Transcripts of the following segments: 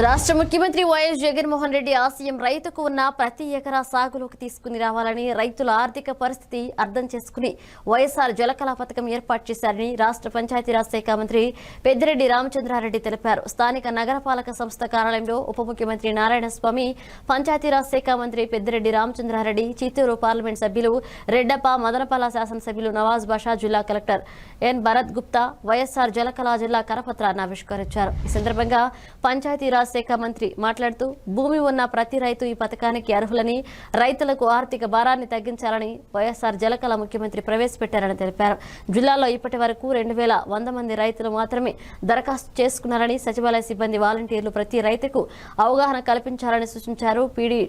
రాష్ట్ర ముఖ్యమంత్రి వైఎస్ జగన్మోహన్ రెడ్డి ఆశయం రైతుకు ఉన్న ప్రతి ఎకరా సాగులోకి తీసుకుని రావాలని రైతుల ఆర్థిక పరిస్థితి అర్థం చేసుకుని వైఎస్ఆర్ జలకళ పథకం ఏర్పాటు చేశారని రాష్ట్ర పంచాయతీరాజ్ శాఖ మంత్రి పెద్దిరెడ్డి రామచంద్రారెడ్డి తెలిపారు. స్థానిక నగరపాలక సంస్థ కార్యాలయంలో ఉప ముఖ్యమంత్రి నారాయణస్వామి, పంచాయతీరాజ్ శాఖ మంత్రి పెద్దిరెడ్డి రామచంద్రారెడ్డి, చిత్తూరు పార్లమెంట్ సభ్యులు రెడ్డప్ప, మదనపల్ల శాసనసభ్యులు నవాజ్ బాషా, జిల్లా కలెక్టర్ ఎన్ భరత్ గుప్తా వైఎస్ఆర్ జలకళ జిల్లా కరపత్రాన్ని ఆవిష్కరించారు. ఈ సందర్భంగా పంచాయతీరాజ్ శాఖ మంత్రి మాట్లాడుతూ భూమి ఉన్న ప్రతి రైతు ఈ పథకానికి అర్హులని, రైతులకు ఆర్థిక భారాన్ని తగ్గించాలని వైఎస్ఆర్ జలకళ ముఖ్యమంత్రి ప్రవేశపెట్టారని తెలిపారు. జిల్లాలో ఇప్పటి వరకు 2100 మంది రైతులు మాత్రమే దరఖాస్తు చేసుకున్నారని, సచివాలయ సిబ్బంది, వాలంటీర్లు ప్రతి రైతుకు అవగాహన కల్పించాలని సూచించారు. PD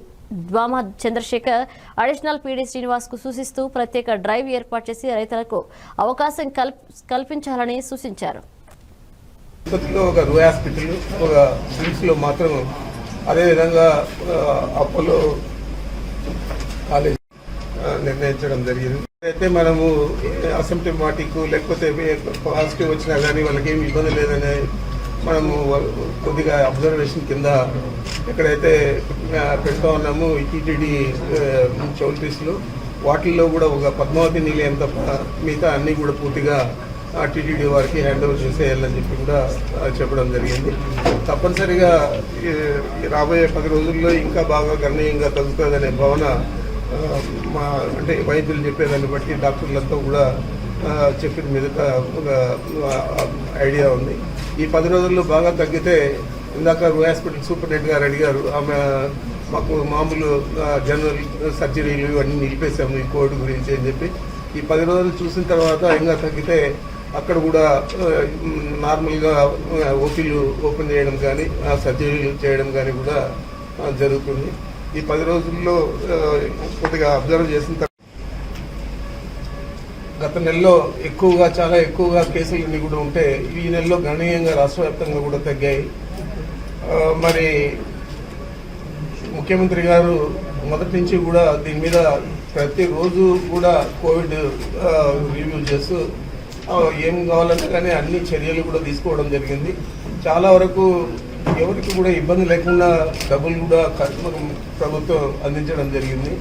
DWAMA Chandrasekhar additional PD Srinivas కు సూచిస్తూ ప్రత్యేక డ్రైవ్ ఏర్పాటు చేసి రైతులకు అవకాశం కల్పించాలని సూచించారు. ఒక రూ హాస్పిటల్, ఒక సిమ్స్లో మాత్రం, అదేవిధంగా అపోలో కాలేజ్ నిర్ణయించడం జరిగింది. అయితే మనము అసిమ్టమాటిక్ లేకపోతే పాజిటివ్ వచ్చినా కానీ వాళ్ళకి ఏమి ఇబ్బంది లేదని మనము కొద్దిగా అబ్జర్వేషన్ కింద ఎక్కడైతే పెడతా ఉన్నాము టీటీడీ చౌల్ట్రీస్లో, వాటిల్లో కూడా ఒక పద్మావతి నిలయం తప్ప మిగతా అన్నీ కూడా పూర్తిగా టీటీడీ వారికి హ్యాండ్ ఓవర్ చేసేయాలని చెప్పి కూడా చెప్పడం జరిగింది. తప్పనిసరిగా రాబోయే 10 రోజుల్లో ఇంకా బాగా గణనీయంగా తగ్గుతుందనే భావన మా అంటే వైద్యులు చెప్పేదాన్ని బట్టి డాక్టర్లతో కూడా చెప్పిన మీదట ఒక ఐడియా ఉంది. ఈ 10 రోజుల్లో బాగా తగ్గితే, ఇందాక రూ హాస్పిటల్ సూపరింటెండెంట్ గారు అడిగారు, ఆమె మాకు మామూలు జనరల్ సర్జరీలు ఇవన్నీ నిలిపేశాము ఈ కోవిడ్ గురించి అని చెప్పి. ఈ 10 రోజులు చూసిన తర్వాత ఇంకా తగ్గితే అక్కడ కూడా నార్మల్గా ఓపీలు ఓపెన్ చేయడం కానీ సర్జరీలు చేయడం కానీ కూడా జరుగుతుంది. ఈ 10 రోజుల్లో కొద్దిగా అబ్జర్వ్ చేసిన తర్వాత గత నెలలో చాలా ఎక్కువగా కేసులన్నీ కూడా ఉంటే ఈ నెలలో గణనీయంగా రాష్ట్ర వ్యాప్తంగా కూడా తగ్గాయి. మరి ముఖ్యమంత్రి గారు మొదటి నుంచి కూడా దీని మీద ప్రతిరోజు కూడా కోవిడ్ రివ్యూ చేస్తూ ఏం కావాలన్నా కానీ అన్ని చర్యలు కూడా తీసుకోవడం జరిగింది. చాలా వరకు ఎవరికి కూడా ఇబ్బంది లేకుండా డబ్బులు కూడా ప్రభుత్వం అందించడం జరిగింది.